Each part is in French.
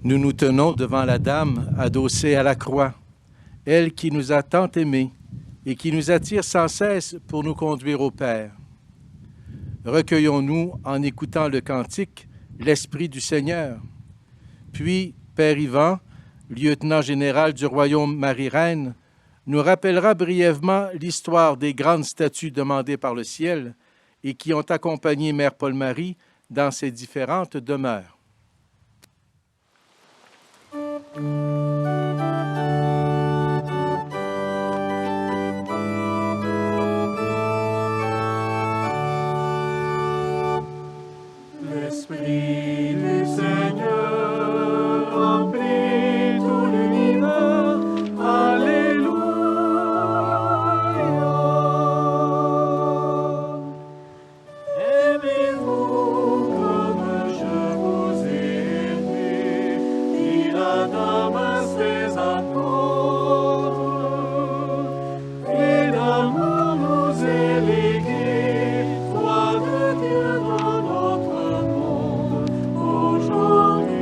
Nous nous tenons devant la Dame adossée à la croix, elle qui nous a tant aimés et qui nous attire sans cesse pour nous conduire au Père. Recueillons-nous en écoutant le cantique « L'Esprit du Seigneur ». Puis, Père Yvan, lieutenant général du royaume Marie-Reine, nous rappellera brièvement l'histoire des grandes statues demandées par le ciel et qui ont accompagné Mère Paul-Marie dans ses différentes demeures. L'Esprit du Seigneur remplit tout l'univers. Alléluia. Aimez-vous comme je vous ai aimé, dit la Dame à ses apôtres. Et d'amour nous est légué, foi de Dieu dans notre monde aujourd'hui.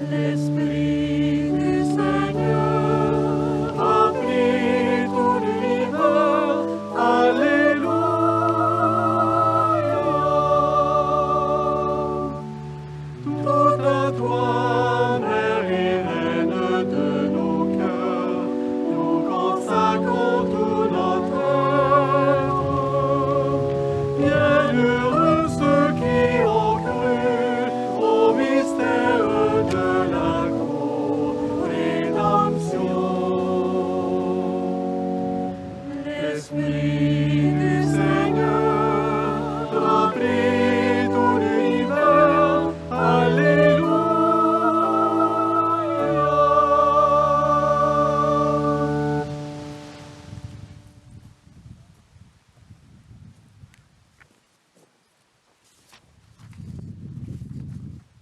L'Esprit du Seigneur remplit tout l'univers. Alléluia. Tout à toi, Mère et Reine de nos cœurs, nous consacrons tout notre être. Bienheureux ceux qui ont cru au mystère de la rédemption. L'Esprit du Seigneur remplit tout l'univers. Alléluia.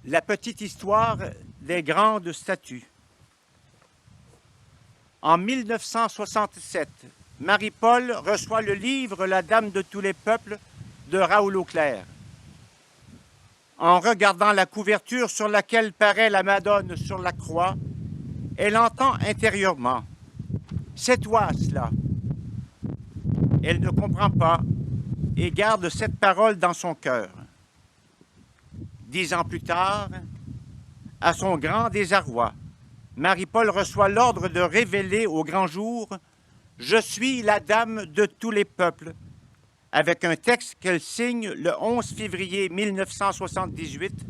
La petite histoire des grandes statues. En 1967, Marie-Paul reçoit le livre La Dame de tous les peuples de Raoul Auclair. En regardant la couverture sur laquelle paraît la Madone sur la croix, elle entend intérieurement « C'est toi cela ». Elle ne comprend pas et garde cette parole dans son cœur. 10 ans plus tard, à son grand désarroi, Marie-Paul reçoit l'ordre de révéler au grand jour « Je suis la Dame de tous les peuples », avec un texte qu'elle signe le 11 février 1978,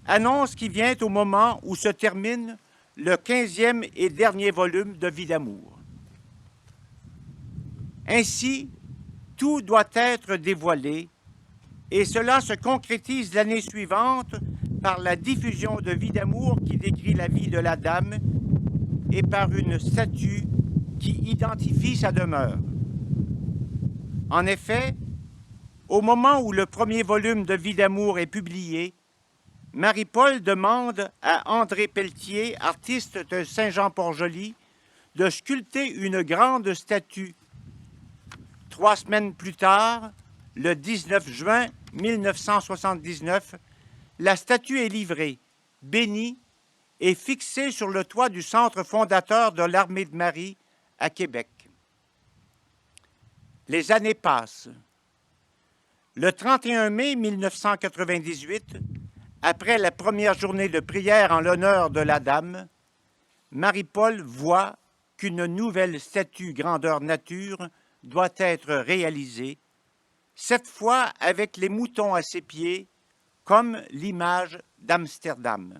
annonce qui vient au moment où se termine le 15e et dernier volume de Vie d'amour. Ainsi, tout doit être dévoilé, et cela se concrétise l'année suivante par la diffusion de Vie d'amour qui décrit la vie de la Dame et par une statue qui identifie sa demeure. En effet, au moment où le premier volume de Vie d'amour est publié, Marie-Paul demande à André Pelletier, artiste de Saint-Jean-Port-Joli, de sculpter une grande statue. 3 semaines plus tard, le 19 juin 1979, la statue est livrée, bénie et fixée sur le toit du centre fondateur de l'Armée de Marie à Québec. Les années passent. Le 31 mai 1998, après la première journée de prière en l'honneur de la Dame, Marie-Paul voit qu'une nouvelle statue grandeur nature doit être réalisée, cette fois avec les moutons à ses pieds, comme l'image d'Amsterdam.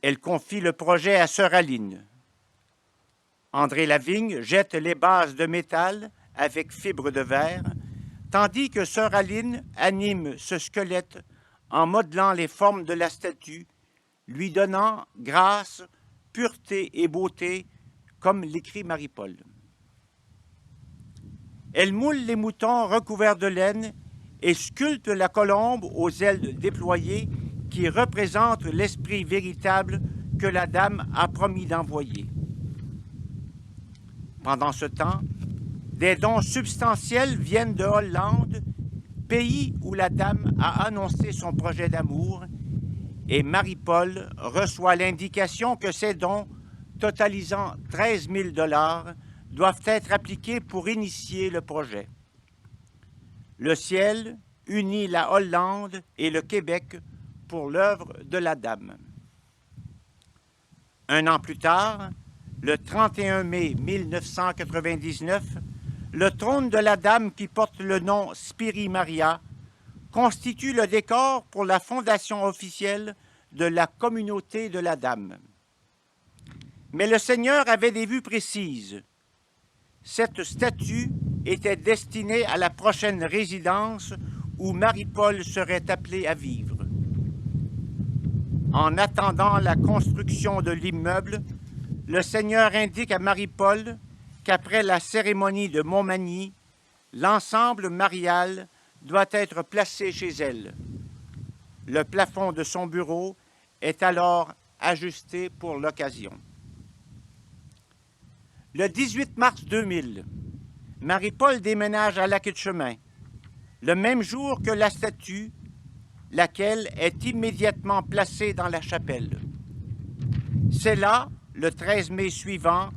Elle confie le projet à Sœur Aline. André Lavigne jette les bases de métal avec fibre de verre, tandis que Sœur Aline anime ce squelette en modelant les formes de la statue, lui donnant grâce, pureté et beauté, comme l'écrit Marie-Paul. Elle moule les moutons recouverts de laine et sculpte la colombe aux ailes déployées qui représente l'esprit véritable que la Dame a promis d'envoyer. Pendant ce temps, des dons substantiels viennent de Hollande pays où la dame a annoncé son projet d'amour et Marie-Paul reçoit l'indication que ces dons, totalisant 13 000 $ doivent être appliqués pour initier le projet. Le ciel unit la Hollande et le Québec pour l'œuvre de la dame. Un an plus tard, le 31 mai 1999, le trône de la dame qui porte le nom Spiri Maria constitue le décor pour la fondation officielle de la communauté de la dame. Mais le Seigneur avait des vues précises. Cette statue était destinée à la prochaine résidence où Marie-Paul serait appelée à vivre. En attendant la construction de l'immeuble, le Seigneur indique à Marie-Paul qu'après la cérémonie de Montmagny, l'ensemble marial doit être placé chez elle. Le plafond de son bureau est alors ajusté pour l'occasion. Le 18 mars 2000, Marie-Paul déménage à Lac-Etchemin, le même jour que la statue, laquelle est immédiatement placée dans la chapelle. C'est là, le 13 mai suivant,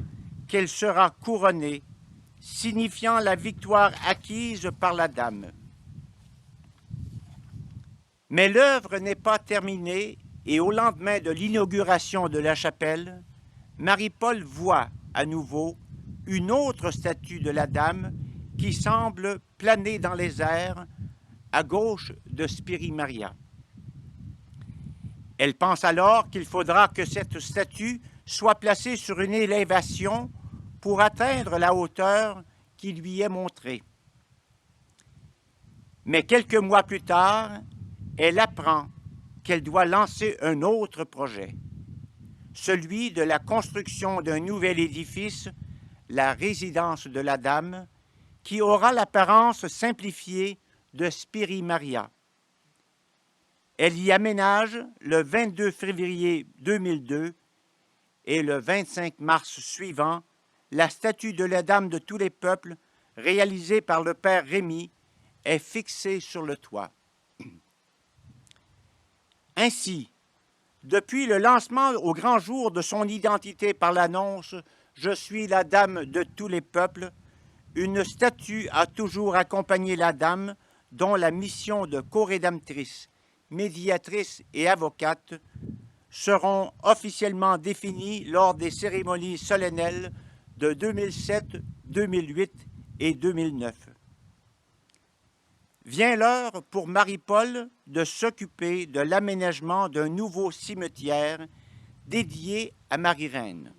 qu'elle sera couronnée, signifiant la victoire acquise par la dame. Mais l'œuvre n'est pas terminée et au lendemain de l'inauguration de la chapelle, Marie-Paul voit à nouveau une autre statue de la dame qui semble planer dans les airs à gauche de Spiri Maria. Elle pense alors qu'il faudra que cette statue soit placée sur une élévation pour atteindre la hauteur qui lui est montrée. Mais quelques mois plus tard, elle apprend qu'elle doit lancer un autre projet, celui de la construction d'un nouvel édifice, la résidence de la dame, qui aura l'apparence simplifiée de Spiri Maria. Elle y aménage le 22 février 2002 et le 25 mars suivant, la statue de la Dame de tous les peuples, réalisée par le père Rémy, est fixée sur le toit. Ainsi, depuis le lancement au grand jour de son identité par l'annonce « Je suis la Dame de tous les peuples », une statue a toujours accompagné la Dame, dont la mission de co-rédemptrice, médiatrice et avocate seront officiellement définies lors des cérémonies solennelles de 2007, 2008 et 2009. Vient l'heure pour Marie-Paul de s'occuper de l'aménagement d'un nouveau cimetière dédié à Marie-Reine.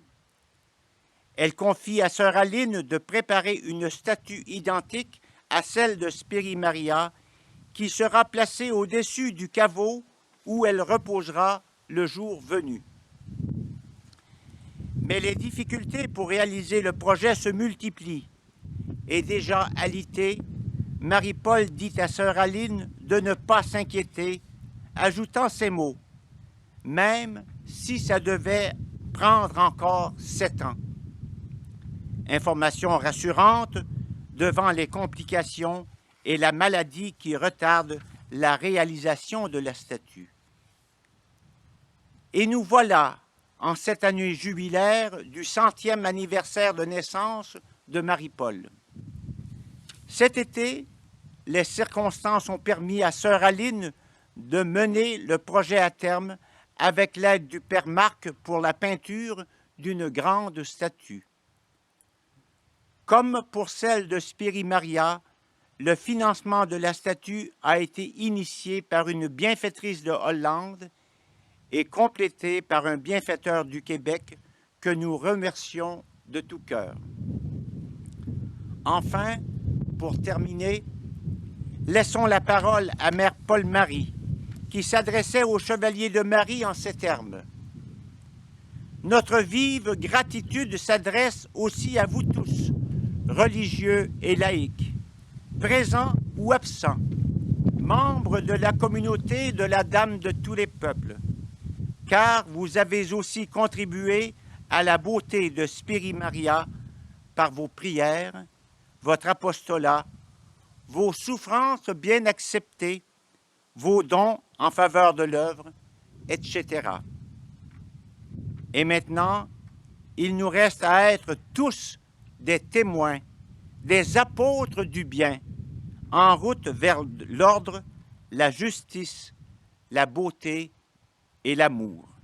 Elle confie à sœur Aline de préparer une statue identique à celle de Spiri Maria qui sera placée au-dessus du caveau où elle reposera le jour venu. Mais les difficultés pour réaliser le projet se multiplient et déjà alitée, Marie-Paul dit à sœur Aline de ne pas s'inquiéter, ajoutant ces mots « Même si ça devait prendre encore 7 ans ». Information rassurante devant les complications et la maladie qui retarde la réalisation de la statue. Et nous voilà en cette année jubilaire du 100e anniversaire de naissance de Marie-Paul. Cet été, les circonstances ont permis à sœur Aline de mener le projet à terme avec l'aide du père Marc pour la peinture d'une grande statue. Comme pour celle de Spiri Maria, le financement de la statue a été initié par une bienfaitrice de Hollande et complété par un bienfaiteur du Québec que nous remercions de tout cœur. Enfin, pour terminer, laissons la parole à Mère Paul-Marie, qui s'adressait au Chevalier de Marie en ces termes. Notre vive gratitude s'adresse aussi à vous tous, religieux et laïcs, présents ou absents, membres de la communauté de la Dame de tous les peuples, car vous avez aussi contribué à la beauté de Spiri Maria par vos prières, votre apostolat vos souffrances bien acceptées, vos dons en faveur de l'œuvre, etc. Et maintenant, il nous reste à être tous des témoins, des apôtres du bien, en route vers l'ordre, la justice, la beauté et l'amour.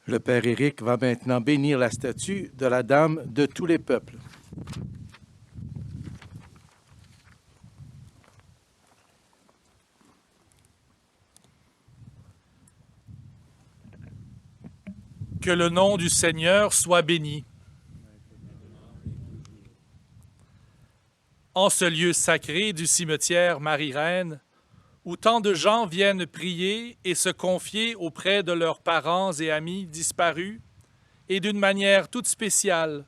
Le Père Éric va maintenant bénir la statue de la Dame de tous les peuples. Que le nom du Seigneur soit béni. En ce lieu sacré du cimetière Marie-Reine, où tant de gens viennent prier et se confier auprès de leurs parents et amis disparus, et d'une manière toute spéciale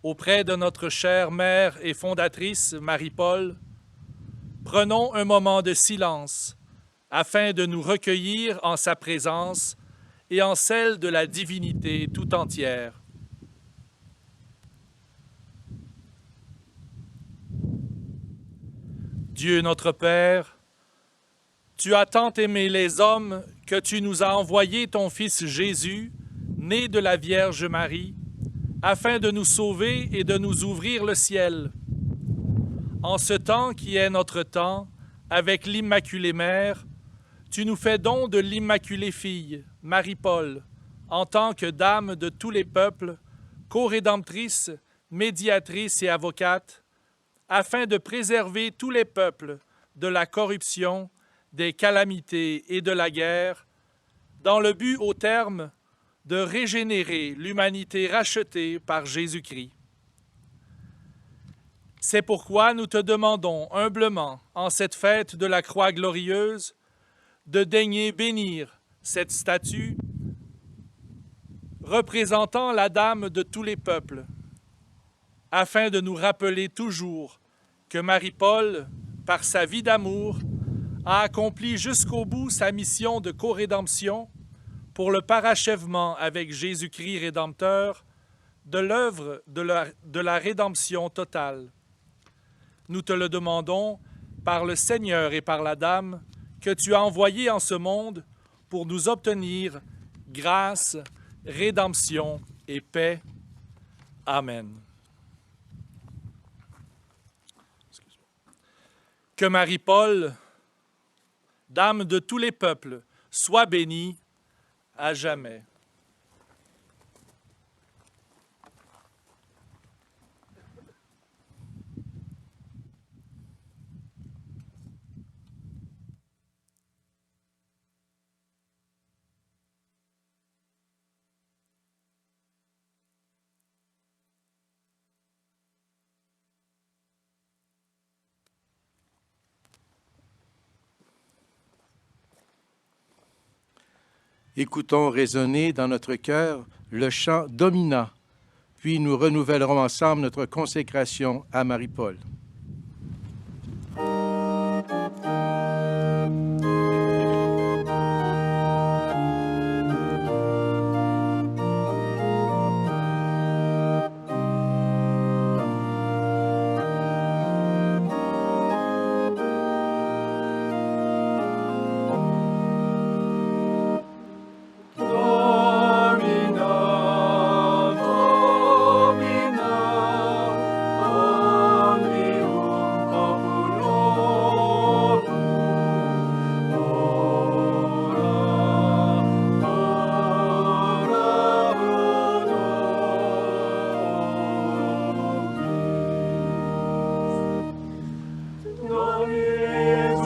auprès de notre chère mère et fondatrice Marie-Paul, prenons un moment de silence afin de nous recueillir en sa présence et en celle de la divinité tout entière. Dieu notre Père, tu as tant aimé les hommes que tu nous as envoyé ton Fils Jésus, né de la Vierge Marie, afin de nous sauver et de nous ouvrir le ciel. En ce temps qui est notre temps, avec l'Immaculée Mère, tu nous fais don de l'Immaculée Fille, Marie-Paul, en tant que Dame de tous les peuples, co-rédemptrice, médiatrice et avocate, afin de préserver tous les peuples de la corruption, des calamités et de la guerre, dans le but au terme de régénérer l'humanité rachetée par Jésus-Christ. C'est pourquoi nous te demandons humblement, en cette fête de la Croix glorieuse, de daigner bénir cette statue représentant la Dame de tous les peuples, afin de nous rappeler toujours que Marie-Paul, par sa vie d'amour, a accompli jusqu'au bout sa mission de co-rédemption pour le parachèvement avec Jésus-Christ Rédempteur de l'œuvre de la rédemption totale. Nous te le demandons par le Seigneur et par la Dame que tu as envoyé en ce monde pour nous obtenir grâce, rédemption et paix. Amen. Que Marie-Paul, Dame de tous les peuples, soit bénie à jamais. Écoutons résonner dans notre cœur le chant Domina, puis nous renouvellerons ensemble notre consécration à Marie-Paul. Domina,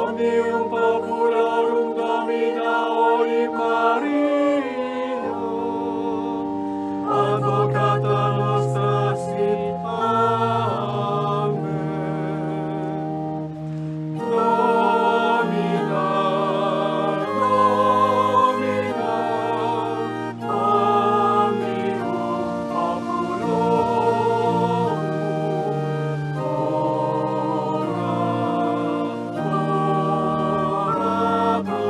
Omnium popularum Domina oi Maria, advocata nostra sit. Amen. Domina, Domina, Omnium populorum, ora pro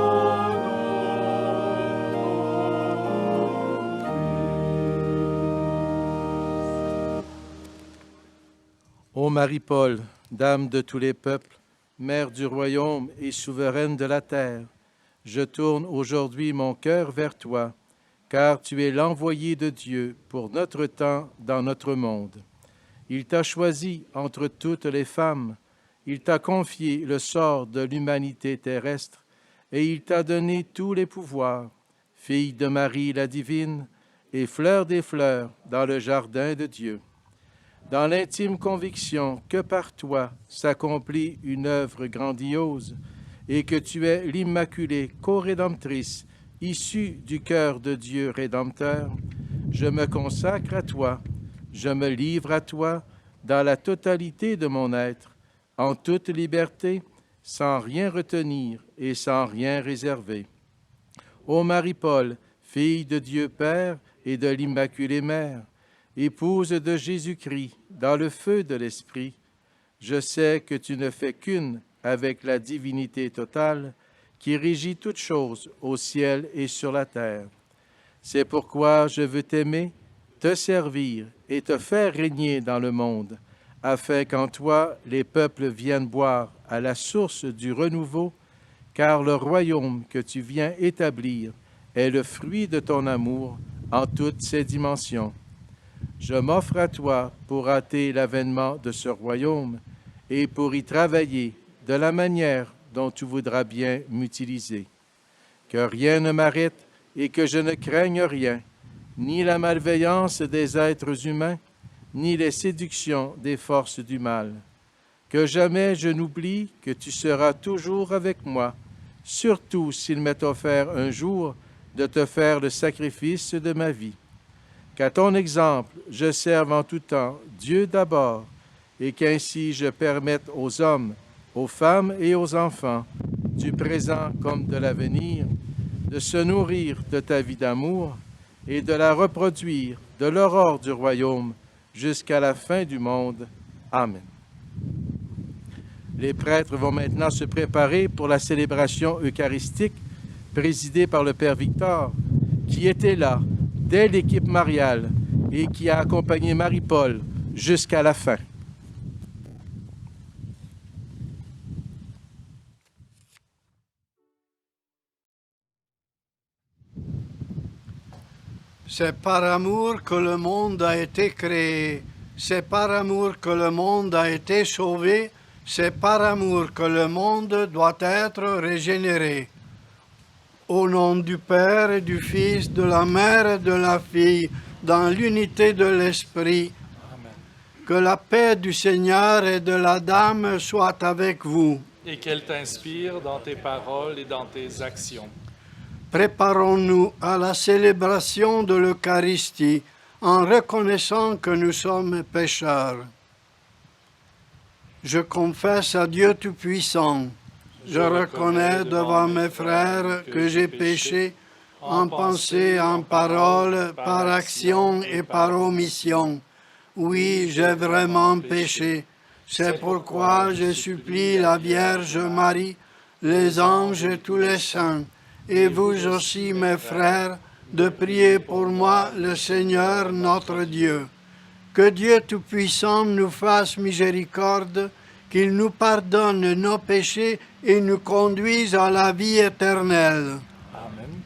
Ô Marie-Paul, Dame de tous les peuples, Mère du royaume et souveraine de la terre, je tourne aujourd'hui mon cœur vers toi, car tu es l'envoyé de Dieu pour notre temps dans notre monde. Il t'a choisi entre toutes les femmes, il t'a confié le sort de l'humanité terrestre, et il t'a donné tous les pouvoirs, fille de Marie la divine, et fleur des fleurs dans le jardin de Dieu. Dans l'intime conviction que par toi s'accomplit une œuvre grandiose et que tu es l'Immaculée co-rédemptrice issue du cœur de Dieu rédempteur, je me consacre à toi, je me livre à toi dans la totalité de mon être, en toute liberté, sans rien retenir et sans rien réserver. Ô Marie-Paul, fille de Dieu Père et de l'Immaculée Mère, épouse de Jésus-Christ dans le feu de l'Esprit, je sais que tu ne fais qu'une avec la divinité totale qui régit toutes choses au ciel et sur la terre. C'est pourquoi je veux t'aimer, te servir et te faire régner dans le monde, afin qu'en toi les peuples viennent boire à la source du renouveau, car le royaume que tu viens établir est le fruit de ton amour en toutes ses dimensions. Je m'offre à toi pour hâter l'avènement de ce royaume et pour y travailler de la manière dont tu voudras bien m'utiliser. Que rien ne m'arrête et que je ne craigne rien, ni la malveillance des êtres humains, ni les séductions des forces du mal. Que jamais je n'oublie que tu seras toujours avec moi, surtout s'il m'est offert un jour de te faire le sacrifice de ma vie. Qu'à ton exemple, je serve en tout temps Dieu d'abord, et qu'ainsi je permette aux hommes, aux femmes et aux enfants, du présent comme de l'avenir, de se nourrir de ta vie d'amour et de la reproduire de l'aurore du royaume jusqu'à la fin du monde. Amen. Les prêtres vont maintenant se préparer pour la célébration eucharistique présidée par le Père Victor, qui était là dès l'équipe mariale et qui a accompagné Marie-Paul jusqu'à la fin. C'est par amour que le monde a été créé, c'est par amour que le monde a été sauvé, c'est par amour que le monde doit être régénéré. Au nom du Père et du Fils, de la Mère et de la Fille, dans l'unité de l'Esprit, Amen. que la paix du Seigneur et de la Dame soit avec vous. Et qu'elle t'inspire dans tes paroles et dans tes actions. Préparons-nous à la célébration de l'Eucharistie en reconnaissant que nous sommes pécheurs. Je confesse à Dieu Tout-Puissant. Je reconnais devant mes frères que j'ai péché en pensée, en parole, par action et par omission. Oui, j'ai vraiment péché. C'est pourquoi je supplie la Vierge Marie, les anges et tous les saints, et vous aussi, mes frères, de prier pour moi le Seigneur notre Dieu. Que Dieu Tout-Puissant nous fasse miséricorde, qu'il nous pardonne nos péchés et nous conduise à la vie éternelle. Amen.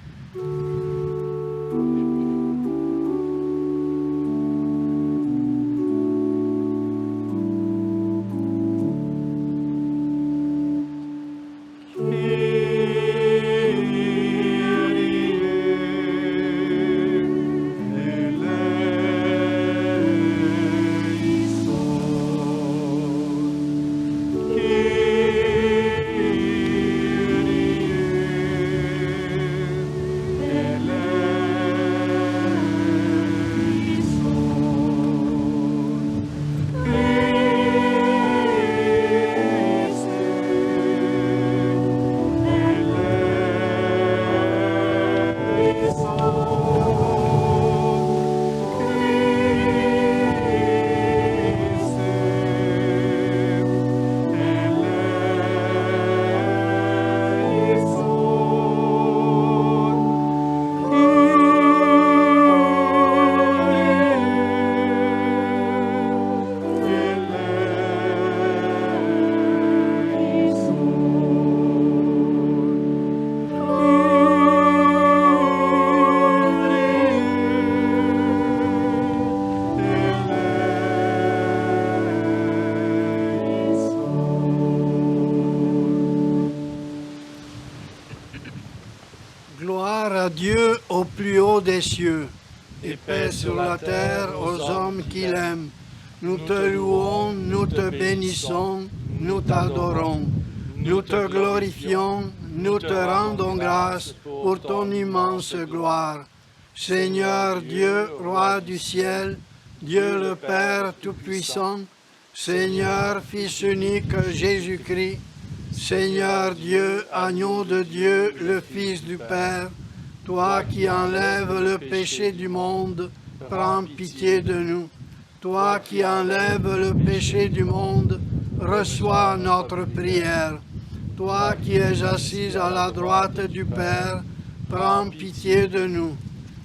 Gloire à Dieu au plus haut des cieux, et paix sur la terre aux hommes qui l'aiment. Nous te louons, nous te bénissons, nous t'adorons. Nous te glorifions, nous te rendons grâce pour ton immense gloire. Seigneur Dieu, roi du ciel, Dieu le Père Tout-Puissant, Seigneur Fils unique Jésus-Christ, Seigneur Dieu, agneau de Dieu, le Fils du Père, toi qui enlèves le péché du monde, prends pitié de nous. Toi qui enlèves le péché du monde, reçois notre prière. Toi qui es assis à la droite du Père, prends pitié de nous.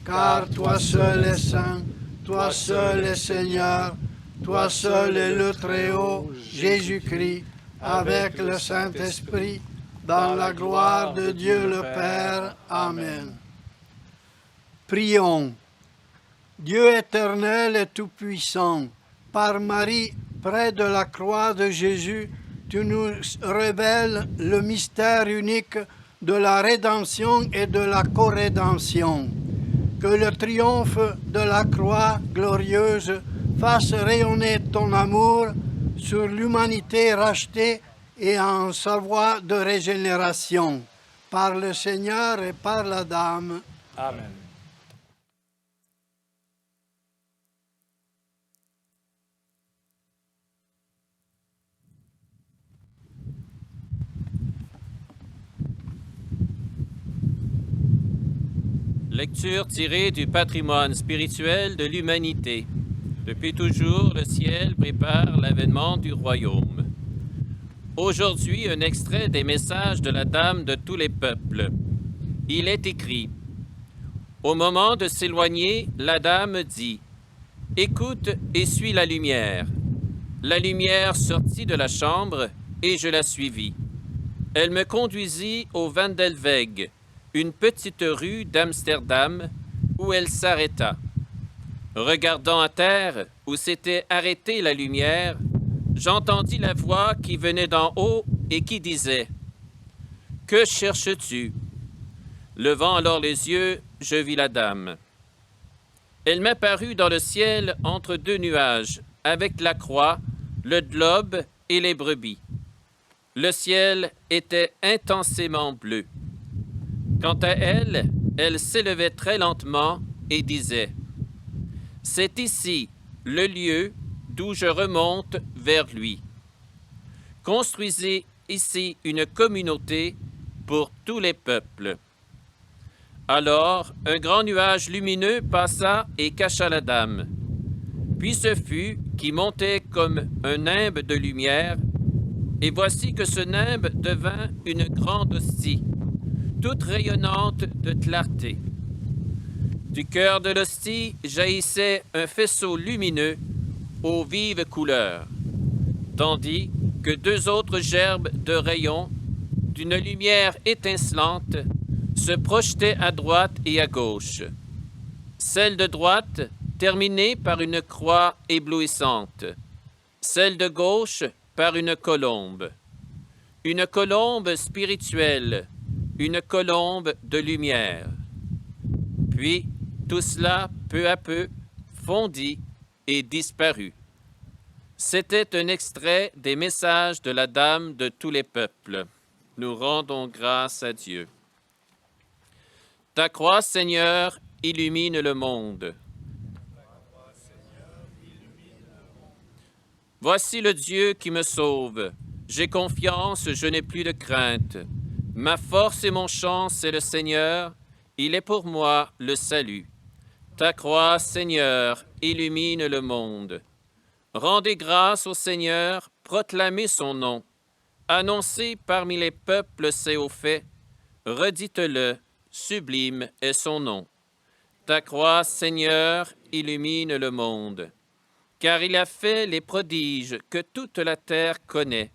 Car toi seul es saint, toi seul es Seigneur, toi seul es le Très-Haut, Jésus-Christ, avec le Saint-Esprit, dans la gloire de Dieu le Père. Amen. Prions. Dieu éternel et tout-puissant, par Marie, près de la croix de Jésus, tu nous révèles le mystère unique de la rédemption et de la co-rédemption. Que le triomphe de la croix glorieuse fasse rayonner ton amour sur l'humanité rachetée et en sa voie de régénération. Par le Seigneur et par la Dame. Amen. Lecture tirée du patrimoine spirituel de l'humanité. Depuis toujours, le ciel prépare l'avènement du royaume. Aujourd'hui, un extrait des messages de la Dame de tous les peuples. Il est écrit: Au moment de s'éloigner, la Dame dit: Écoute et suis la lumière. La lumière sortit de la chambre et je la suivis. Elle me conduisit au Vandelweg, une petite rue d'Amsterdam, où elle s'arrêta. Regardant à terre, où s'était arrêtée la lumière, j'entendis la voix qui venait d'en haut et qui disait: « Que cherches-tu » Levant alors les yeux, je vis la Dame. Elle m'apparut dans le ciel entre deux nuages, avec la croix, le globe et les brebis. Le ciel était intensément bleu. Quant à elle, elle s'élevait très lentement et disait: « C'est ici le lieu d'où je remonte vers lui. Construisez ici une communauté pour tous les peuples. » Alors, un grand nuage lumineux passa et cacha la Dame. Puis ce fut qui montait comme un nimbe de lumière, et voici que ce nimbe devint une grande hostie, toute rayonnante de clarté. Du cœur de l'hostie jaillissait un faisceau lumineux aux vives couleurs, tandis que deux autres gerbes de rayons, d'une lumière étincelante, se projetaient à droite et à gauche. Celle de droite terminée par une croix éblouissante, celle de gauche par une colombe spirituelle, une colombe de lumière. Puis, tout cela, peu à peu, fondit et disparut. C'était un extrait des messages de la Dame de tous les peuples. Nous rendons grâce à Dieu. Ta croix, Seigneur, illumine le monde. Voici le Dieu qui me sauve. J'ai confiance, je n'ai plus de crainte. Ma force et mon chant, c'est le Seigneur. Il est pour moi le salut. Ta croix, Seigneur, illumine le monde. Rendez grâce au Seigneur, proclamez son nom. Annoncez parmi les peuples ses hauts faits. Redites-le, sublime est son nom. Ta croix, Seigneur, illumine le monde. Car il a fait les prodiges que toute la terre connaît.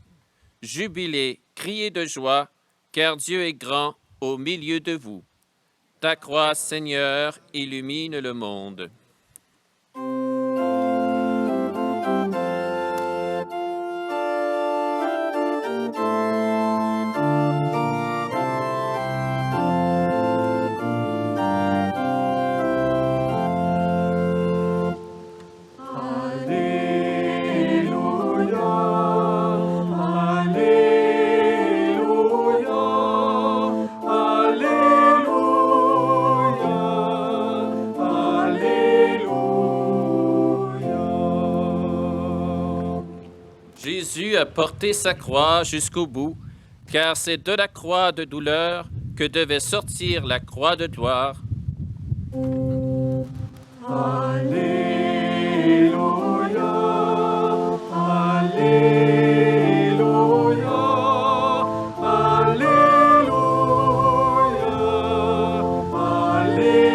Jubilez, criez de joie, car Dieu est grand au milieu de vous. Ta croix, Seigneur, illumine le monde. à porter sa croix jusqu'au bout, car c'est de la croix de douleur que devait sortir la croix de gloire. Alléluia, Alléluia, Alléluia, Alléluia.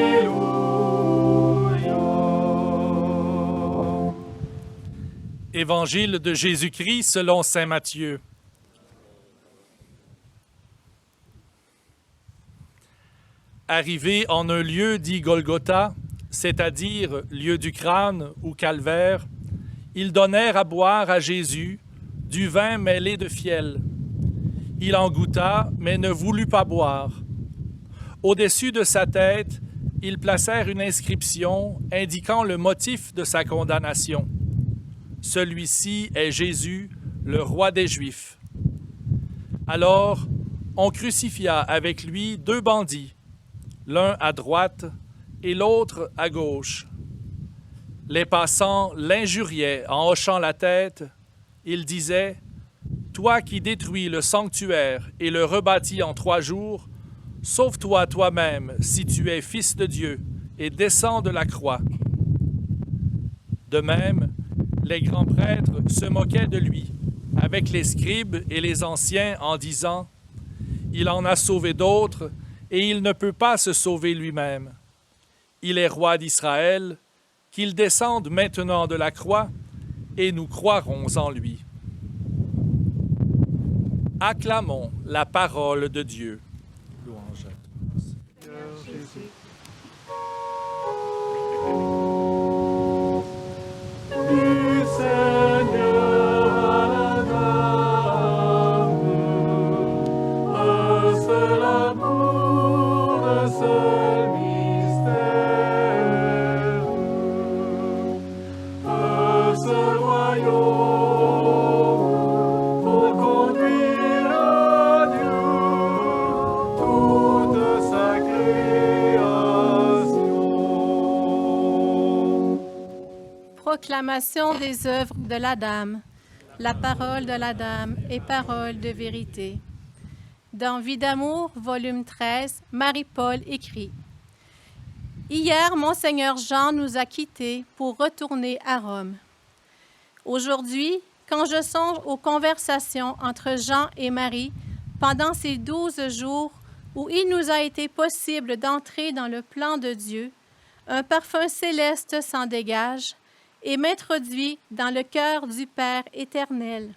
Évangile de Jésus-Christ selon saint Matthieu. Arrivés en un lieu dit Golgotha, c'est-à-dire lieu du crâne ou calvaire, ils donnèrent à boire à Jésus du vin mêlé de fiel. Il en goûta, mais ne voulut pas boire. Au-dessus de sa tête, ils placèrent une inscription indiquant le motif de sa condamnation. Celui-ci est Jésus, le roi des Juifs. Alors, on crucifia avec lui 2 bandits, l'un à droite et l'autre à gauche. Les passants l'injuriaient en hochant la tête. Ils disaient « Toi qui détruis le sanctuaire et le rebâtis en 3 jours, sauve-toi toi-même si tu es fils de Dieu et descends de la croix. » De même, les grands prêtres se moquaient de lui, avec les scribes et les anciens en disant « Il en a sauvé d'autres, et il ne peut pas se sauver lui-même. Il est roi d'Israël, qu'il descende maintenant de la croix, et nous croirons en lui. » Acclamons la parole de Dieu. Louange à toi, Seigneur. Du Seigneur à la dame, un seul amour, un seul mystère, un seul royaume pour conduire à Dieu toute sa création. Proclamation des œuvres de la Dame. La parole de la Dame est parole de vérité. Dans Vie d'amour, volume 13, Marie-Paul écrit « Hier, Monseigneur Jean nous a quittés pour retourner à Rome. Aujourd'hui, quand je songe aux conversations entre Jean et Marie pendant ces 12 jours où il nous a été possible d'entrer dans le plan de Dieu, un parfum céleste s'en dégage et m'introduit dans le cœur du Père éternel.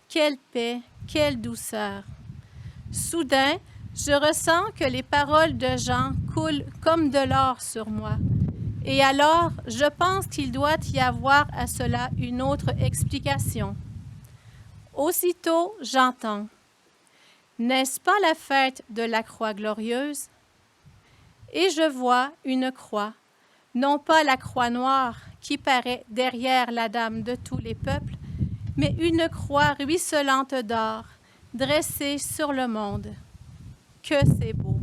Quelle paix, quelle douceur! Soudain, je ressens que les paroles de Jean coulent comme de l'or sur moi. Et alors, je pense qu'il doit y avoir à cela une autre explication. Aussitôt, j'entends « N'est-ce pas la fête de la croix glorieuse? » Et je vois une croix, non pas la croix noire qui paraît derrière la Dame de tous les peuples, mais une croix ruisselante d'or, dressée sur le monde. Que c'est beau!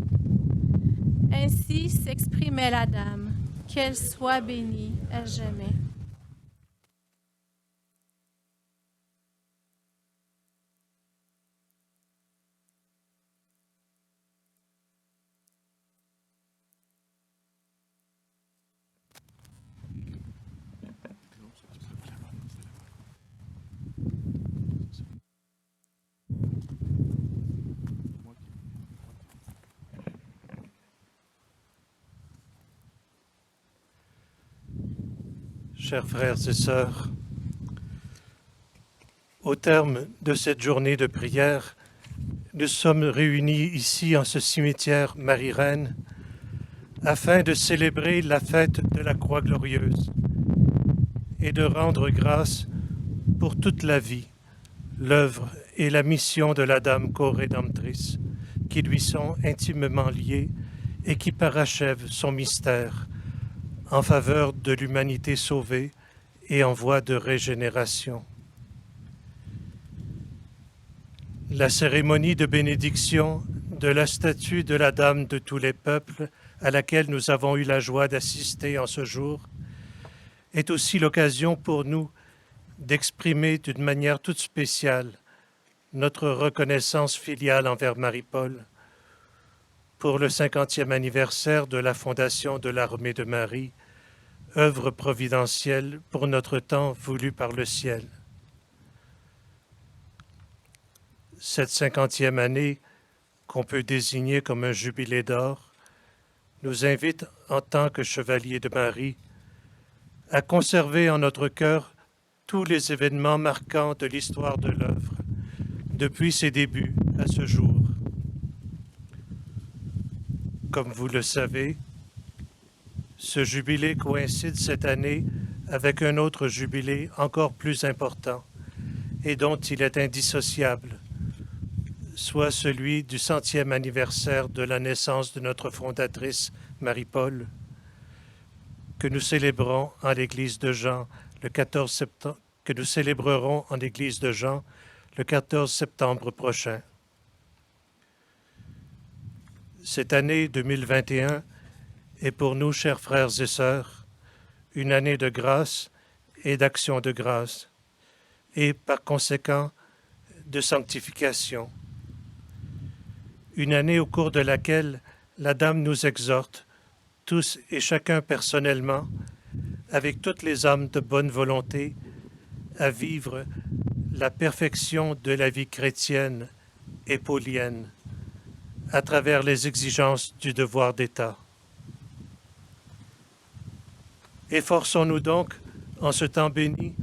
Ainsi s'exprimait la Dame, qu'elle soit bénie à jamais. Chers frères et sœurs, au terme de cette journée de prière, nous sommes réunis ici en ce cimetière Marie-Reine afin de célébrer la fête de la Croix glorieuse et de rendre grâce pour toute la vie, l'œuvre et la mission de la Dame co-rédemptrice qui lui sont intimement liées et qui parachèvent son mystère en faveur de l'humanité sauvée et en voie de régénération. La cérémonie de bénédiction de la statue de la Dame de tous les peuples, à laquelle nous avons eu la joie d'assister en ce jour, est aussi l'occasion pour nous d'exprimer d'une manière toute spéciale notre reconnaissance filiale envers Marie-Paul pour le 50e anniversaire de la fondation de l'Armée de Marie, œuvre providentielle pour notre temps voulu par le ciel. Cette 50e année, qu'on peut désigner comme un jubilé d'or, nous invite en tant que chevaliers de Marie à conserver en notre cœur tous les événements marquants de l'histoire de l'œuvre, depuis ses débuts à ce jour. Comme vous le savez, ce jubilé coïncide cette année avec un autre jubilé encore plus important et dont il est indissociable, soit celui du 100e anniversaire de la naissance de notre fondatrice Marie-Paul, que nous célébrons en l'église de Jean le 14 septembre, que nous célébrerons en l'église de Jean le 14 septembre prochain. Cette année 2021 est pour nous, chers frères et sœurs, une année de grâce et d'action de grâce, et par conséquent de sanctification. Une année au cours de laquelle la Dame nous exhorte, tous et chacun personnellement, avec toutes les âmes de bonne volonté, à vivre la perfection de la vie chrétienne et paulienne à travers les exigences du devoir d'État. Efforçons-nous donc, en ce temps béni,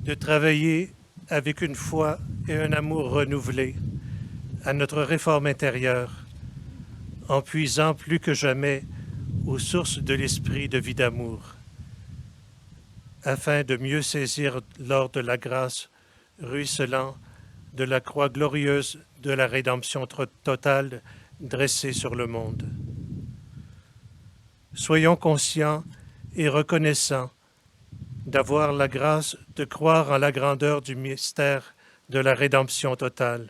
de travailler avec une foi et un amour renouvelés à notre réforme intérieure, en puisant plus que jamais aux sources de l'esprit de vie d'amour, afin de mieux saisir l'or de la grâce ruisselant de la croix glorieuse de la rédemption totale dressée sur le monde. Soyons conscients et reconnaissants d'avoir la grâce de croire en la grandeur du mystère de la rédemption totale,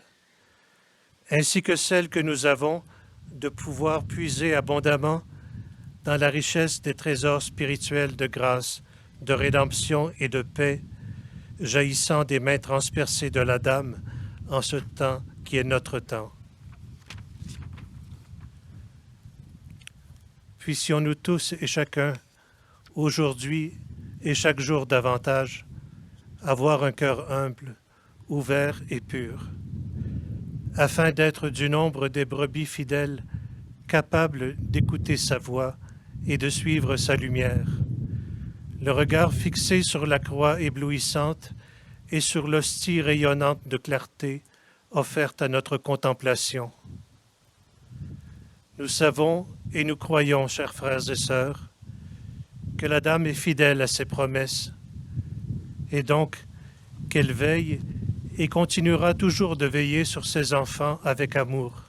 ainsi que celle que nous avons de pouvoir puiser abondamment dans la richesse des trésors spirituels de grâce, de rédemption et de paix, jaillissant des mains transpercées de la Dame en ce temps qui est notre temps. Puissions-nous tous et chacun, aujourd'hui et chaque jour davantage, avoir un cœur humble, ouvert et pur, afin d'être du nombre des brebis fidèles, capables d'écouter sa voix et de suivre sa lumière, le regard fixé sur la croix éblouissante et sur l'hostie rayonnante de clarté offerte à notre contemplation. Nous savons et nous croyons, chers frères et sœurs, que la Dame est fidèle à ses promesses, et donc qu'elle veille et continuera toujours de veiller sur ses enfants avec amour,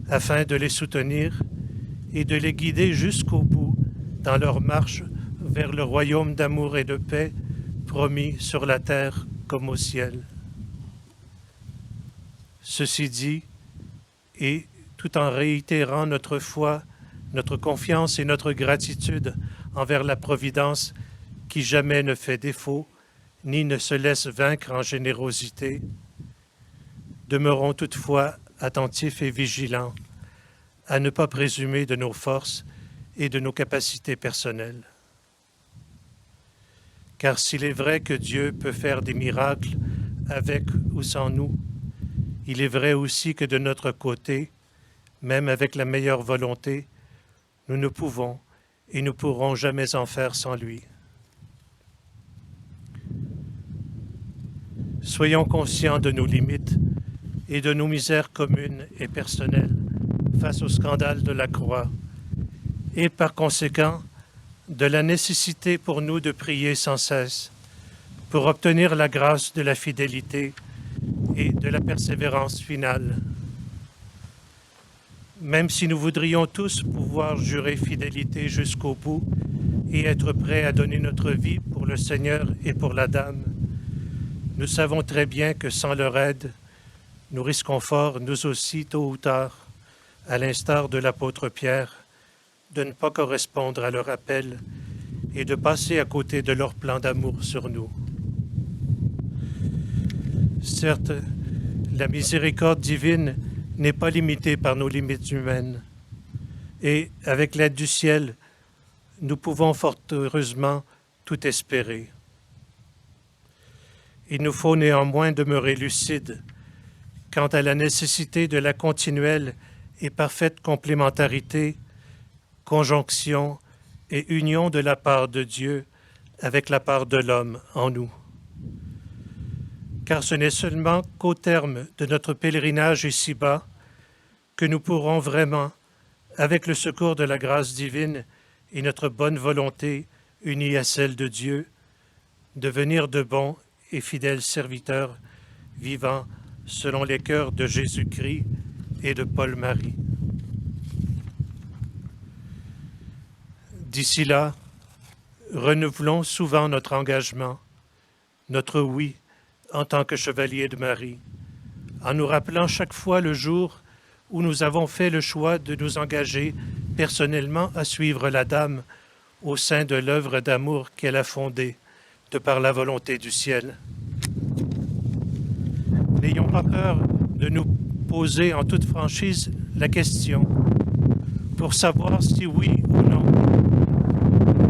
afin de les soutenir et de les guider jusqu'au bout dans leur marche vers le royaume d'amour et de paix promis sur la terre comme au ciel. Ceci dit, et tout en réitérant notre foi, notre confiance et notre gratitude envers la Providence qui jamais ne fait défaut, ni ne se laisse vaincre en générosité, demeurons toutefois attentifs et vigilants à ne pas présumer de nos forces et de nos capacités personnelles. Car s'il est vrai que Dieu peut faire des miracles avec ou sans nous, il est vrai aussi que de notre côté, même avec la meilleure volonté, nous ne pouvons et ne pourrons jamais en faire sans lui. Soyons conscients de nos limites et de nos misères communes et personnelles face au scandale de la croix, et par conséquent, de la nécessité pour nous de prier sans cesse pour obtenir la grâce de la fidélité et de la persévérance finale. Même si nous voudrions tous pouvoir jurer fidélité jusqu'au bout et être prêts à donner notre vie pour le Seigneur et pour la Dame, nous savons très bien que sans leur aide, nous risquons fort, nous aussi, tôt ou tard, à l'instar de l'apôtre Pierre, de ne pas correspondre à leur appel et de passer à côté de leur plan d'amour sur nous. Certes, la miséricorde divine n'est pas limitée par nos limites humaines. Et avec l'aide du ciel, nous pouvons fort heureusement tout espérer. Il nous faut néanmoins demeurer lucides quant à la nécessité de la continuelle et parfaite complémentarité, conjonction et union de la part de Dieu avec la part de l'homme en nous. Car ce n'est seulement qu'au terme de notre pèlerinage ici-bas que nous pourrons vraiment, avec le secours de la grâce divine et notre bonne volonté unie à celle de Dieu, devenir de bons et fidèles serviteurs vivant selon les cœurs de Jésus-Christ et de Paul-Marie. D'ici là, renouvelons souvent notre engagement, notre oui en tant que chevalier de Marie, en nous rappelant chaque fois le jour où nous avons fait le choix de nous engager personnellement à suivre la Dame au sein de l'œuvre d'amour qu'elle a fondée de par la volonté du ciel. N'ayons pas peur de nous poser en toute franchise la question pour savoir si oui ou non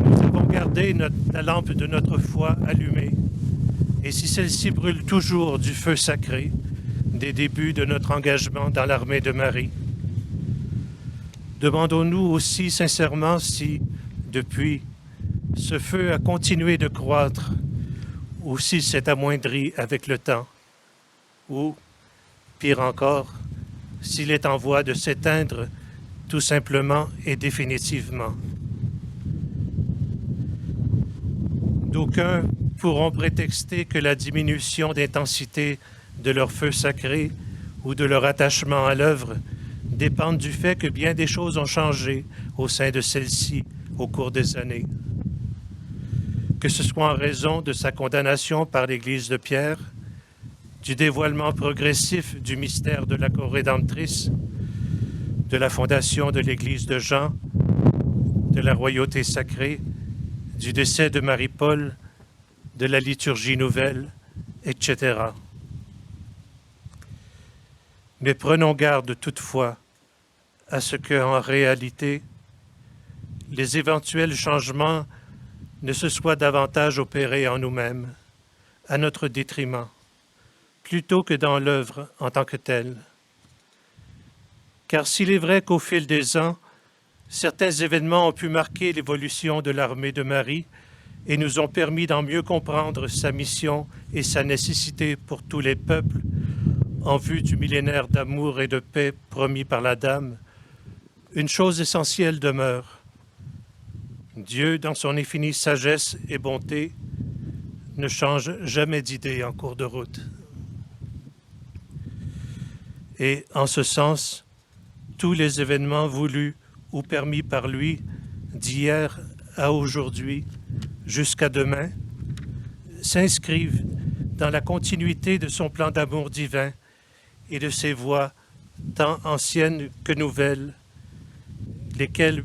nous avons gardé la lampe de notre foi allumée et si celle-ci brûle toujours du feu sacré des débuts de notre engagement dans l'armée de Marie. Demandons-nous aussi sincèrement si, depuis, ce feu a continué de croître ou s'il s'est amoindri avec le temps, ou, pire encore, s'il est en voie de s'éteindre tout simplement et définitivement. D'aucuns pourront prétexter que la diminution d'intensité de leur feu sacré ou de leur attachement à l'œuvre dépendent du fait que bien des choses ont changé au sein de celle-ci au cours des années. Que ce soit en raison de sa condamnation par l'Église de Pierre, du dévoilement progressif du mystère de la co-rédemptrice, de la fondation de l'Église de Jean, de la royauté sacrée, du décès de Marie-Paul, de la liturgie nouvelle, etc. Mais prenons garde toutefois à ce qu'en réalité, les éventuels changements ne se soient davantage opérés en nous-mêmes, à notre détriment, plutôt que dans l'œuvre en tant que telle. Car s'il est vrai qu'au fil des ans, certains événements ont pu marquer l'évolution de l'armée de Marie et nous ont permis d'en mieux comprendre sa mission et sa nécessité pour tous les peuples, en vue du millénaire d'amour et de paix promis par la Dame, une chose essentielle demeure. Dieu, dans son infinie sagesse et bonté, ne change jamais d'idée en cours de route. Et en ce sens, tous les événements voulus ou permis par lui, d'hier à aujourd'hui, jusqu'à demain, s'inscrivent dans la continuité de son plan d'amour divin et de ses voies tant anciennes que nouvelles, lesquelles,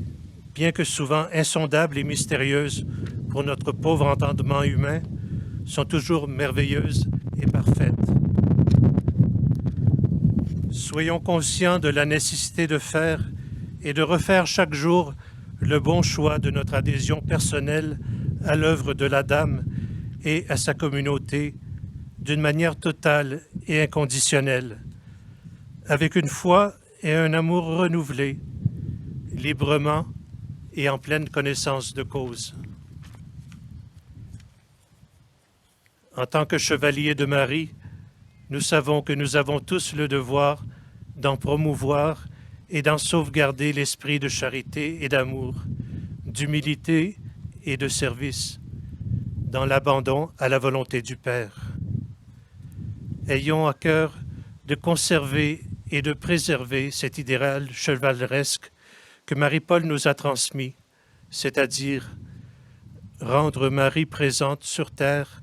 bien que souvent insondables et mystérieuses pour notre pauvre entendement humain, sont toujours merveilleuses et parfaites. Soyons conscients de la nécessité de faire et de refaire chaque jour le bon choix de notre adhésion personnelle à l'œuvre de la Dame et à sa communauté d'une manière totale et inconditionnelle, avec une foi et un amour renouvelés, librement et en pleine connaissance de cause. En tant que chevaliers de Marie, nous savons que nous avons tous le devoir d'en promouvoir et d'en sauvegarder l'esprit de charité et d'amour, d'humilité et de service, dans l'abandon à la volonté du Père. Ayons à cœur de conserver et de préserver cet idéal chevaleresque que Marie-Paul nous a transmis, c'est-à-dire rendre Marie présente sur terre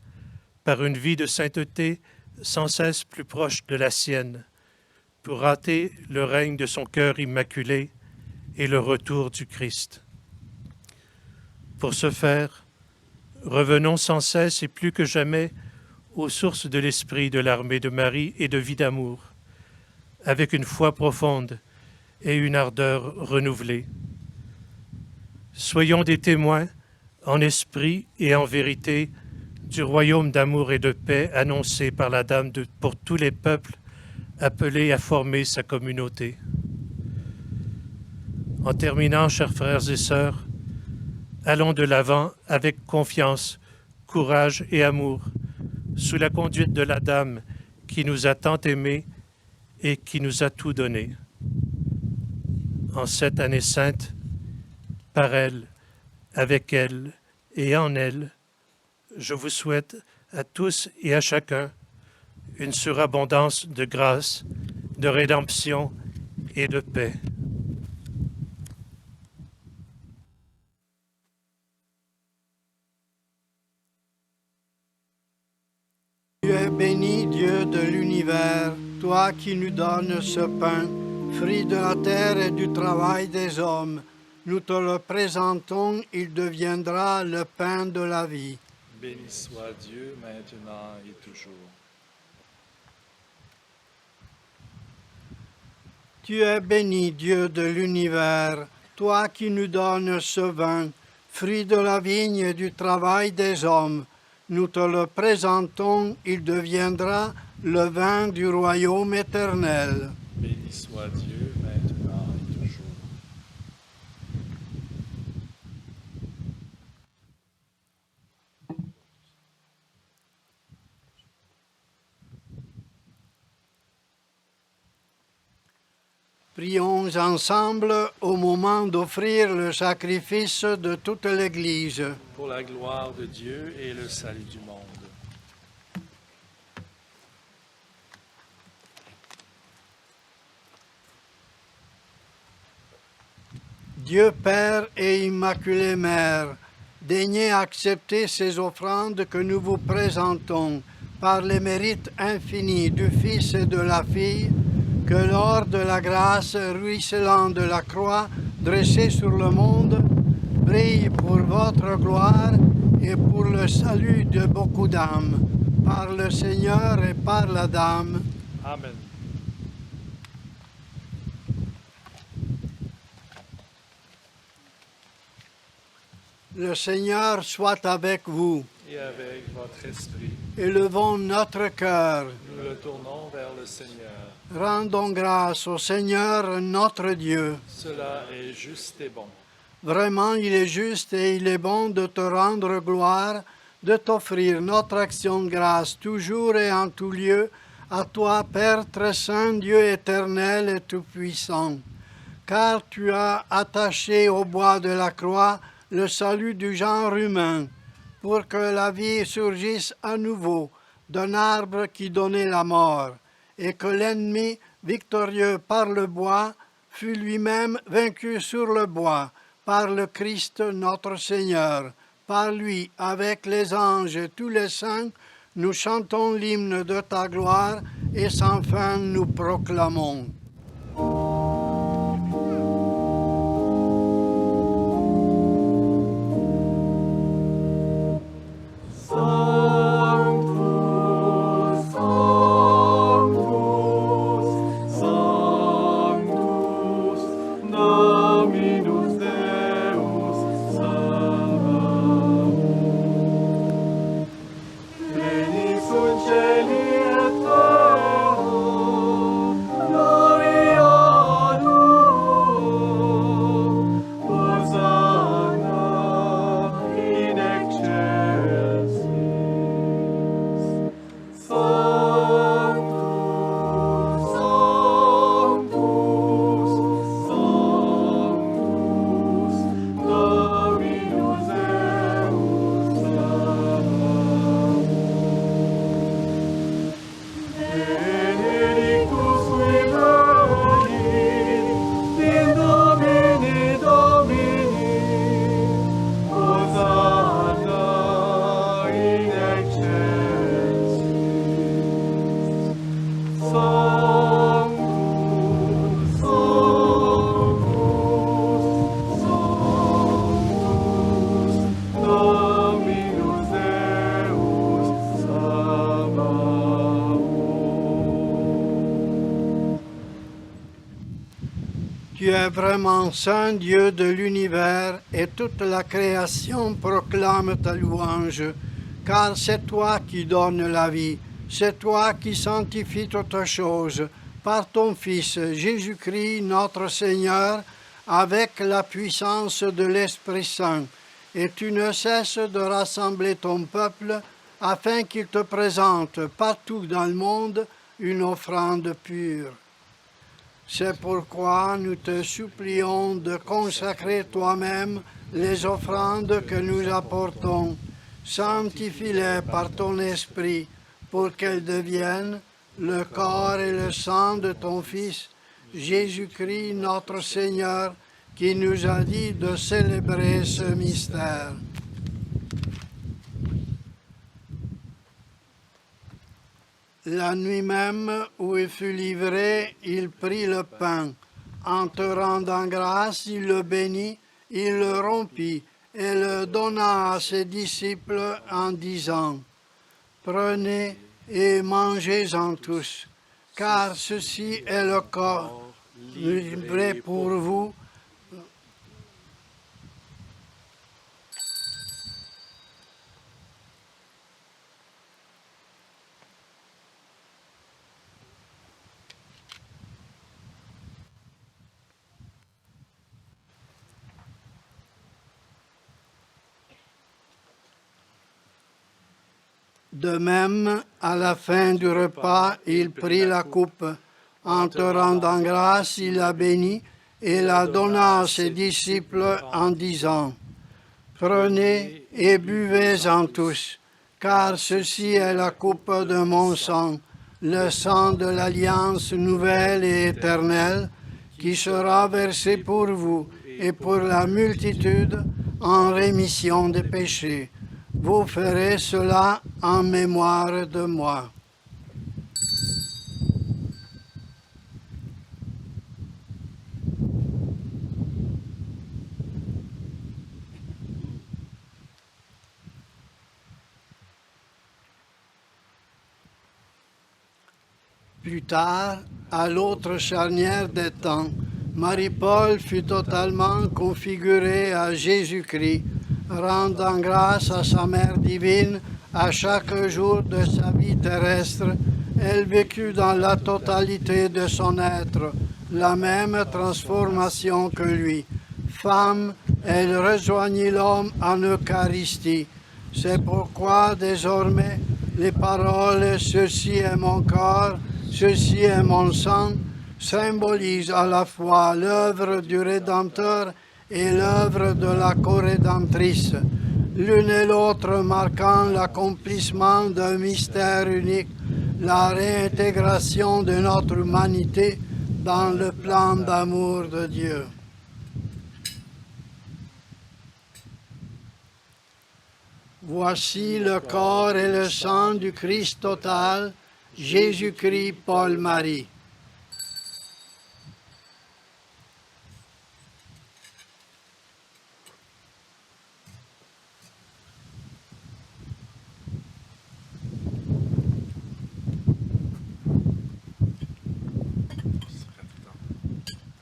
par une vie de sainteté sans cesse plus proche de la sienne, pour hâter le règne de son cœur immaculé et le retour du Christ. Pour ce faire, revenons sans cesse et plus que jamais aux sources de l'esprit de l'armée de Marie et de vie d'amour, avec une foi profonde et une ardeur renouvelée. Soyons des témoins, en esprit et en vérité, du royaume d'amour et de paix annoncé par la Dame pour tous les peuples appelés à former sa communauté. En terminant, chers frères et sœurs, allons de l'avant avec confiance, courage et amour, sous la conduite de la Dame qui nous a tant aimés et qui nous a tout donné. En cette année sainte, par elle, avec elle et en elle, je vous souhaite à tous et à chacun une surabondance de grâce, de rédemption et de paix. Tu es béni, Dieu de l'univers, toi qui nous donnes ce pain, fruit de la terre et du travail des hommes. Nous te le présentons, il deviendra le pain de la vie. Béni soit Dieu maintenant et toujours. Tu es béni, Dieu de l'univers, toi qui nous donnes ce vin, fruit de la vigne et du travail des hommes. Nous te le présentons, il deviendra le vin du royaume éternel. Béni soit Dieu maintenant et toujours. Prions ensemble au moment d'offrir le sacrifice de toute l'Église. Pour la gloire de Dieu et le salut du monde. Dieu Père et Immaculée Mère, daignez accepter ces offrandes que nous vous présentons par les mérites infinis du Fils et de la Fille, que lors de la grâce ruisselant de la croix dressée sur le monde, brille pour votre gloire et pour le salut de beaucoup d'âmes, par le Seigneur et par la Dame. Amen. Le Seigneur soit avec vous. Et avec votre esprit, Élevons notre cœur. nous le tournons vers le Seigneur. Rendons grâce au Seigneur notre Dieu. Cela est juste et bon. Vraiment, il est juste et il est bon de te rendre gloire, de t'offrir notre action de grâce toujours et en tout lieu, à toi, Père très saint, Dieu éternel et tout-puissant. Car tu as attaché au bois de la croix le salut du genre humain, pour que la vie surgisse à nouveau d'un arbre qui donnait la mort, et que l'ennemi, victorieux par le bois, fut lui-même vaincu sur le bois, par le Christ notre Seigneur. Par lui, avec les anges et tous les saints, nous chantons l'hymne de ta gloire et sans fin nous proclamons. es vraiment saint Dieu de l'univers et toute la création proclame ta louange, car c'est toi qui donnes la vie, c'est toi qui sanctifies toutes choses par ton Fils Jésus-Christ notre Seigneur avec la puissance de l'Esprit Saint. Et tu ne cesses de rassembler ton peuple afin qu'il te présente partout dans le monde une offrande pure. C'est pourquoi nous te supplions de consacrer toi-même les offrandes que nous apportons. Sanctifie-les par ton esprit pour qu'elles deviennent le corps et le sang de ton Fils, Jésus-Christ notre Seigneur, qui nous a dit de célébrer ce mystère. La nuit même où il fut livré, il prit le pain. En te rendant grâce, il le bénit, il le rompit et le donna à ses disciples en disant, « Prenez et mangez-en tous, car ceci est le corps livré pour vous. » De même, à la fin du repas, il prit la coupe. En te rendant grâce, il la bénit et la donna à ses disciples en disant, « Prenez et buvez-en tous, car ceci est la coupe de mon sang, le sang de l'alliance nouvelle et éternelle, qui sera versé pour vous et pour la multitude en rémission des péchés. Vous ferez cela en mémoire de moi. » Plus tard, à l'autre charnière des temps, Marie-Paul fut totalement configurée à Jésus-Christ, rendant grâce à sa Mère divine à chaque jour de sa vie terrestre. Elle vécut dans la totalité de son être la même transformation que lui. Femme, elle rejoignit l'homme en Eucharistie. C'est pourquoi désormais les paroles « Ceci est mon corps », « Ceci est mon sang » symbolisent à la fois l'œuvre du Rédempteur et l'œuvre de la co-rédemptrice, l'une et l'autre marquant l'accomplissement d'un mystère unique, la réintégration de notre humanité dans le plan d'amour de Dieu. Voici le corps et le sang du Christ total, Jésus-Christ, Paul, Marie.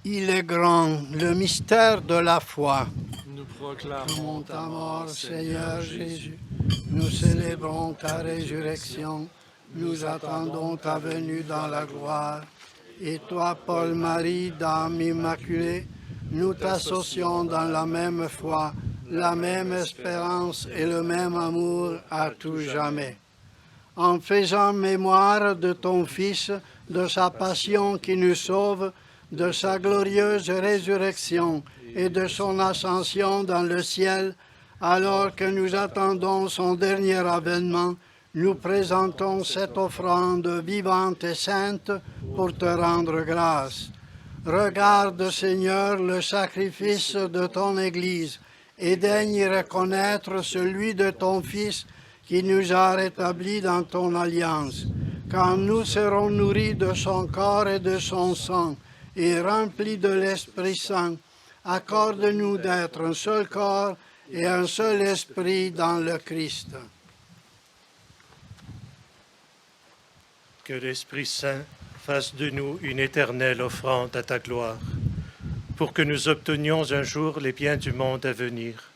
Il est grand, le mystère de la foi. Nous proclamons Ta mort, Seigneur Jésus. Nous célébrons ta résurrection. Nous attendons ta venue dans la gloire. Et toi, Paul-Marie, Dame immaculée, nous t'associons dans la même foi, la même espérance et le même amour à tout jamais. En faisant mémoire de ton Fils, de sa passion qui nous sauve, de sa glorieuse résurrection et de son ascension dans le ciel, alors que nous attendons son dernier avènement, nous présentons cette offrande vivante et sainte pour te rendre grâce. Regarde, Seigneur, le sacrifice de ton Église et daigne y reconnaître celui de ton Fils qui nous a rétablis dans ton alliance. Quand nous serons nourris de son corps et de son sang et remplis de l'Esprit Saint, accorde-nous d'être un seul corps et un seul esprit dans le Christ. Que l'Esprit Saint fasse de nous une éternelle offrande à ta gloire. pour que nous obtenions un jour les biens du monde à venir,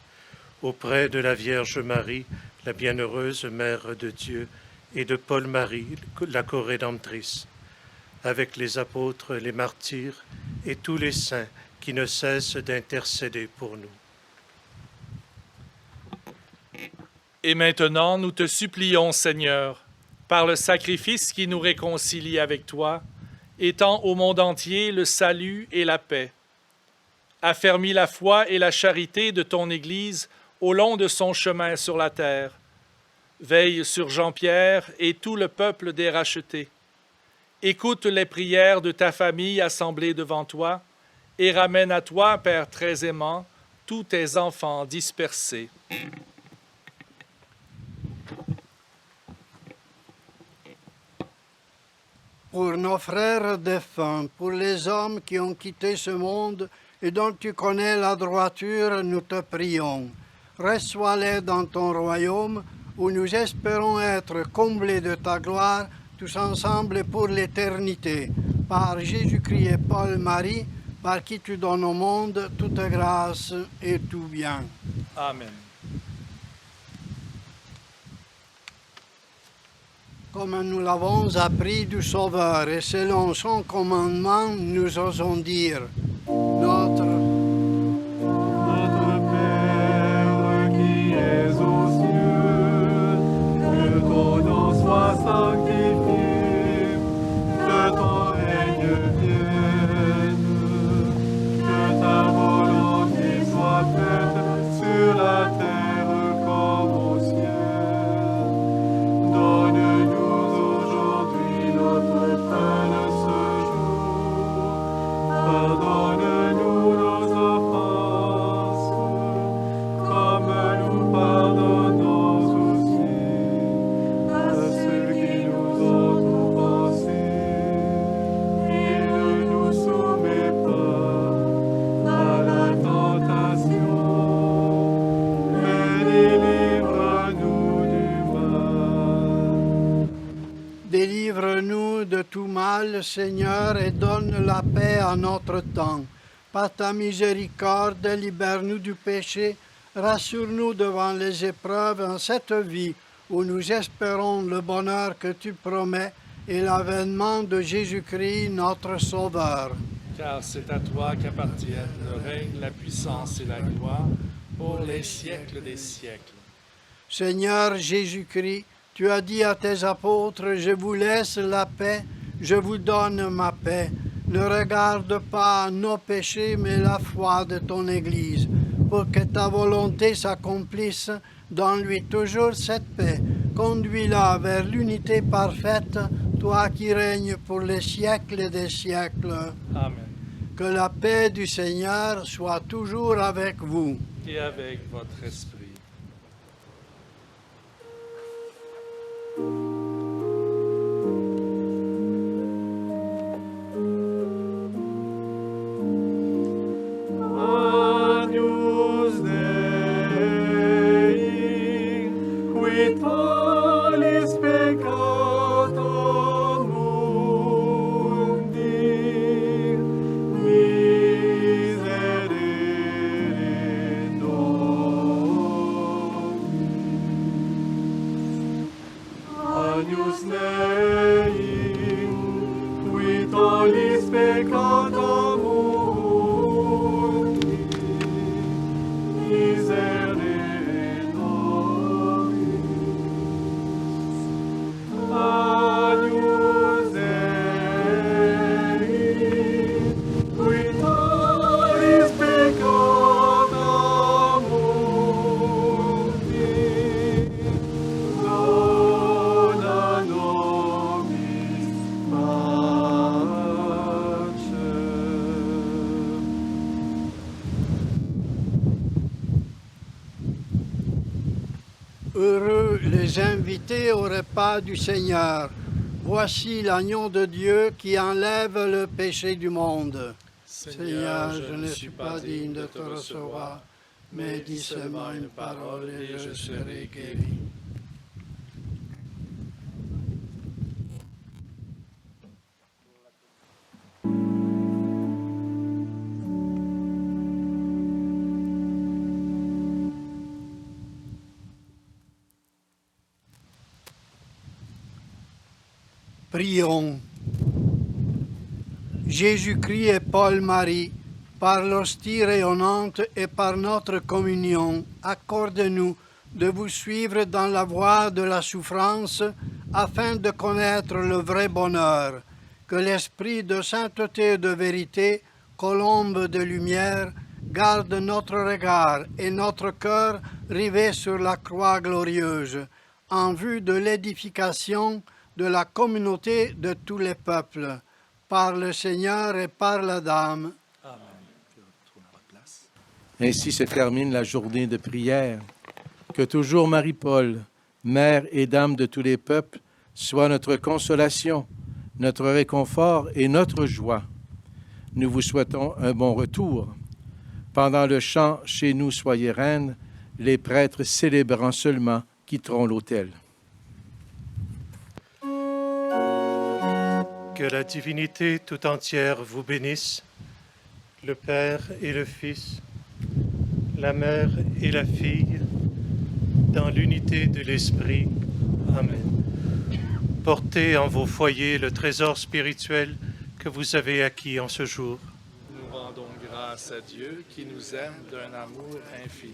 auprès de la Vierge Marie, la bienheureuse Mère de Dieu, et de Paul-Marie, la co-rédemptrice, avec les apôtres, les martyrs et tous les saints qui ne cessent d'intercéder pour nous. Et maintenant, nous te supplions, Seigneur, par le sacrifice qui nous réconcilie avec toi, étends au monde entier le salut et la paix. Affermis la foi et la charité de ton Église au long de son chemin sur la terre. Veille sur Jean-Pierre et tout le peuple des rachetés. Écoute les prières de ta famille assemblée devant toi et ramène à toi, Père très aimant, tous tes enfants dispersés. Pour nos frères défunts, pour les hommes qui ont quitté ce monde et dont tu connais la droiture, nous te prions. Reçois-les dans ton royaume, où nous espérons être comblés de ta gloire, tous ensemble pour l'éternité. Par Jésus-Christ et Paul-Marie, par qui tu donnes au monde toute grâce et tout bien. Amen. Comme nous l'avons appris du Sauveur et selon son commandement, nous osons dire Notre Père qui es aux cieux, que ton nom soit sanctifié, que ton règne vienne, que ta volonté soit faite sur la terre comme au ciel. Donne-nous aujourd'hui notre pain de ce jour. Pardonne-nous nos offenses, comme nous pardonnons aussi à ceux qui nous ont offensés. Et ne nous soumets pas à la tentation, mais délivre-nous du mal. Délivre-nous de tout mal, Seigneur, et donne la paix à notre temps. Par ta miséricorde, libère-nous du péché, rassure-nous devant les épreuves en cette vie où nous espérons le bonheur que tu promets et l'avènement de Jésus-Christ, notre Sauveur. Car c'est à toi qu'appartiennent le règne, la puissance et la gloire pour les siècles des siècles. Seigneur Jésus-Christ, tu as dit à tes apôtres, je vous laisse la paix, je vous donne ma paix. Ne regarde pas nos péchés, mais la foi de ton Église. Pour que ta volonté s'accomplisse, donne-lui toujours cette paix. Conduis-la vers l'unité parfaite, toi qui règnes pour les siècles des siècles. Amen. Que la paix du Seigneur soit toujours avec vous. Et avec votre esprit. Agnus Dei, qui tollis peccatum mundi, miserere nobis. Agnus Dei, qui tollis peccatum mundi, miserere nobis. Agnus Dei, qui tollis peccatum mundi, dona nobis pacem. Heureux les invités au repas du Seigneur. Voici l'agneau de Dieu qui enlève le péché du monde. Seigneur, je ne suis pas digne de te recevoir, mais dis seulement une parole et je serai guéri. Prions. Jésus-Christ et Paul-Marie, par l'hostie rayonnante et par notre communion, accorde-nous de vous suivre dans la voie de la souffrance afin de connaître le vrai bonheur. Que l'esprit de sainteté et de vérité, colombe de lumière, garde notre regard et notre cœur rivés sur la croix glorieuse, en vue de l'édification de la communauté de tous les peuples, par le Seigneur et par la Dame. Ainsi se termine la journée de prière. Que toujours Marie-Paul, Mère et Dame de tous les peuples, soit notre consolation, notre réconfort et notre joie. Nous vous souhaitons un bon retour. Pendant le chant « Chez nous, soyez reine », les prêtres célébrant seulement quitteront l'autel. Que la divinité tout entière vous bénisse, le Père et le Fils, la Mère et la Fille, dans l'unité de l'Esprit. Amen. Portez en vos foyers le trésor spirituel que vous avez acquis en ce jour. Nous rendons grâce à Dieu qui nous aime d'un amour infini.